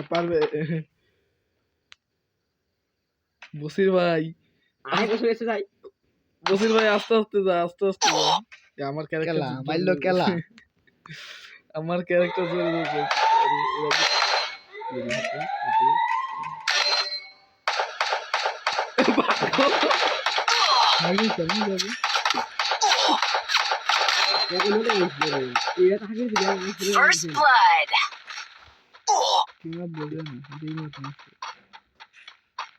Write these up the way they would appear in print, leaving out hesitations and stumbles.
পারবে বসির ভাই আয় বসে এসে যাই বসির ভাই আস্তে আস্তে যা আমার ক্যারেক্টার মাইলো কেলা আমার ক্যারেক্টার জোরে যাচ্ছে আগে কেমন যাবে First blood. কিংবা বলবে না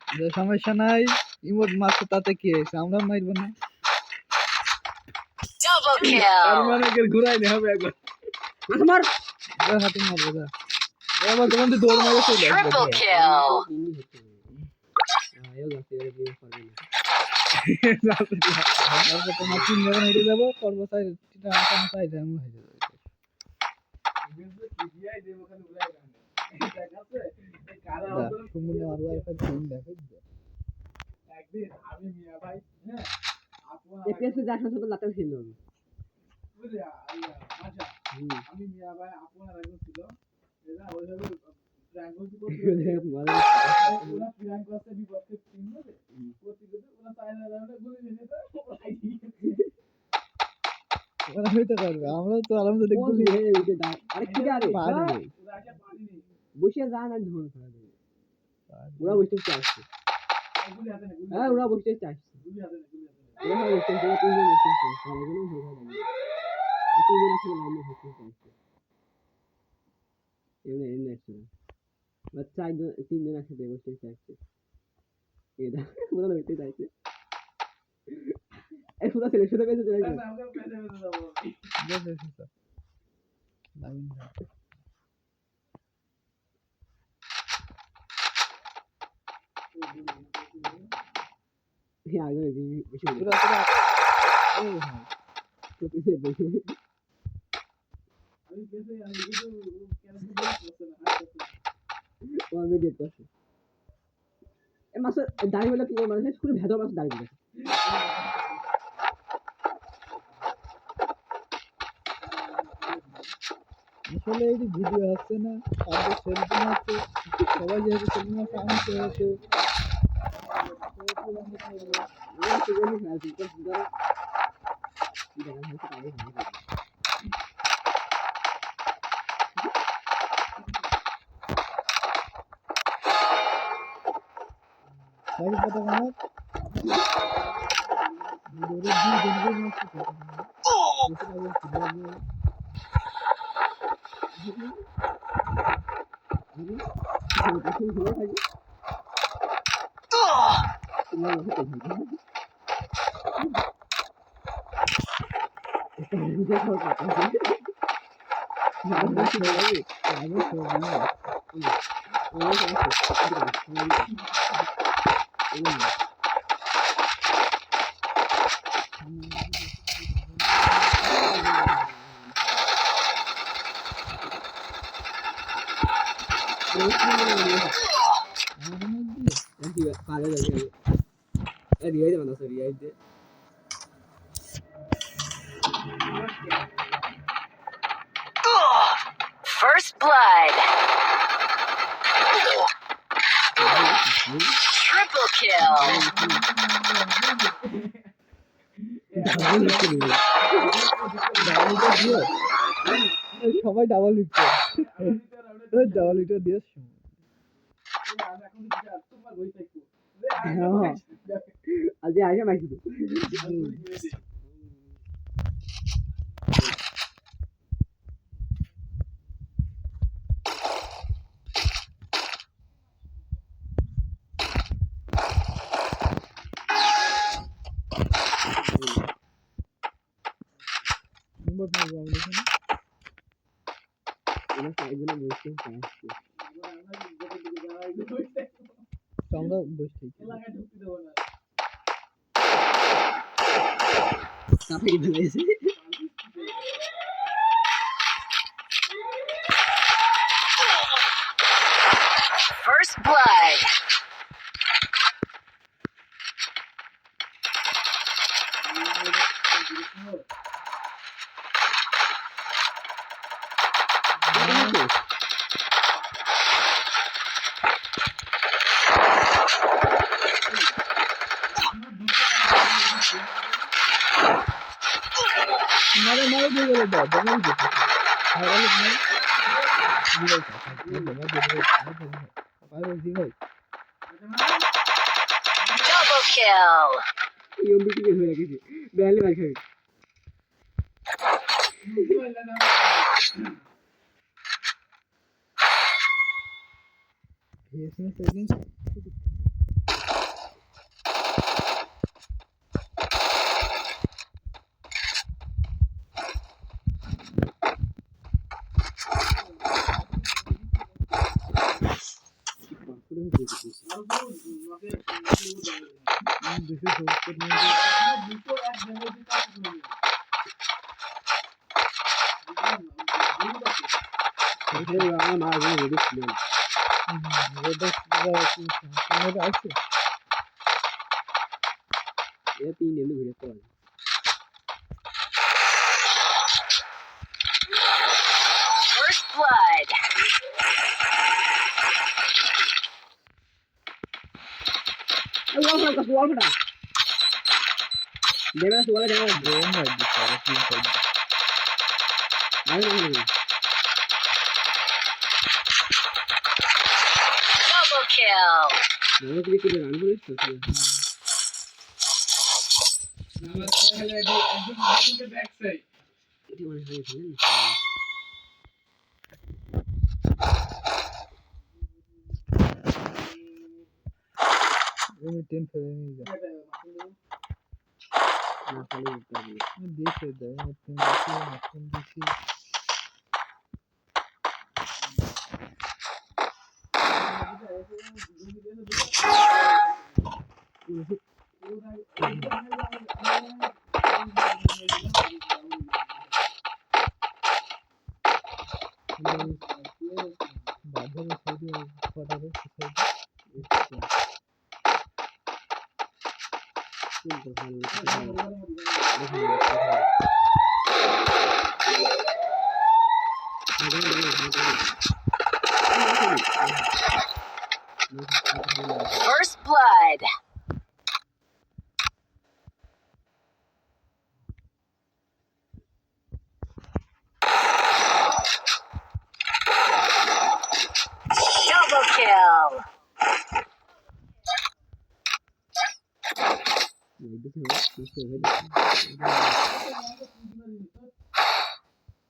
যে সমস্যা নাই ইমোট মারছে তাতে কি হয়েছে আমরা মারবো না Double আর kill. মানে ঘুরাই নি হবে একবার মার হাতে মারবো যা আমার তোমাদের দৌড় মারে চলে Triple kill. তারপর তোমার তিন জায়গা হেঁটে যাবো করবো সাইডটা আসানো সাইডে আমি হেঁটে যাবো সুমনে আর ওয়াইফাই ফোন দেখে একদিন আমি মিয়া ভাই হ্যাঁ এপিএসে যা সাথে লাতে ছিল বুঝলি আচ্ছা আমি মিয়া ভাই আপনার আগে ছিল এরা ওইভাবে প্র্যাঙ্ক ওরা প্র্যাঙ্ক করতে বিপক্ষে টিম হবে প্রতিযোগিতা ওরা চায়না রাউন্ডে গুলি নিয়ে যেত ওরা হইতে পারবে আমরা তো আরামসে দেখবো আরে কি আরে পারবে ওরা একটা পানি নেই বসে যা না ধন করা যাবে ওরা বসে চাচ্ছে গুলি হাতে না গুলি হ্যাঁ ওরা বসে চাচ্ছে গুলি হাতে না গুলি হাতে না ওরা বসে চাচ্ছে তিনজন বসে চাচ্ছে আরেকজন ধরে যাবে তিনজন আসলে লাইনে বসে চাচ্ছে এমনি আসছে বাচ্চা তিনজন একসাথে বসে চাচ্ছে এটা ওরা বসে চাচ্ছে এই পুরো ছেলে শুধু বেঁচে চলে যাবে আমরা পেতে পেতে যাবো দেখে এসেছে লাইন আগে বেশি পুরো পুরো এই হ্যাঁ তো পিছে দেখে আমি গেছে আমি কিন্তু কেন বলতে না ও আমি দেখতেছি এ মাছ দাঁড়িয়ে বলে কি মানে স্কুলে ভেতর মাছ দাঁড়িয়ে গেছে আসলে এই ভিডিও আসছে না তারপর সেলফি আছে সবাই যেহেতু সেলফি মাছ আনতে হতো ওরা তো জানি না কি করে কি দেখা হচ্ছে তাই হয় সাইড পাতা আমার দূরে দুই দিন মাছ First blood. Triple kill. সবাই ডাবল লিখছে ডাবল লিটার দিয়ে আজকে আইসা মাইছি আমরা বসে First blood. দাও জমা দিতে আর নেই ভাই জমা দিতে ভাই জি ভাই Double kill. এই এমবিটি কে হয়ে গেছে বেলে মার খাবে এসএমএস এজেন্ট দুশো 70 আমার মা রেডি ছিল রোডা কি সামনে আছে এ তিন এমনি ঘুরে তো First blood. ওয়ালটা দেবে না তোলা যাবে ড্রোন ভাই দিছে তিন সাইড আরে না Double kill. না কি কি রান করিস তো এটি মানে হয়ে গেছে আমি 10 ফেলে নিয়ে যা না খালি উত্তর দিয়ে দিছে দেয় আমি 10 দিছি এখন দিছি বাজারে সাইডে পড়াবে সাইডে First blood. Double kill.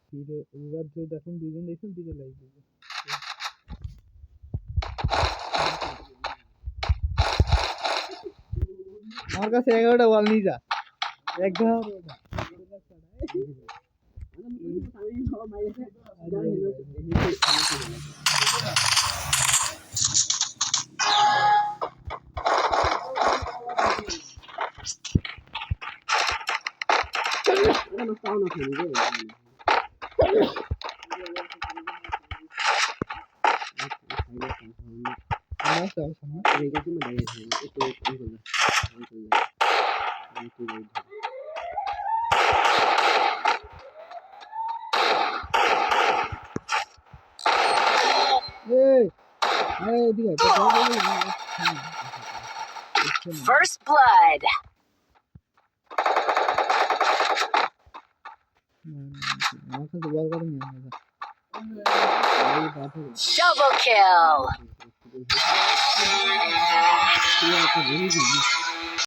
ফিরে এবার যদি দেখুন দুজন দেখুন দিকে লাইক দিবে আমার কাছে 11টা বল নিয়ে যা 11টা First blood. আমার কাছে বল করে নিয়ে Double kill.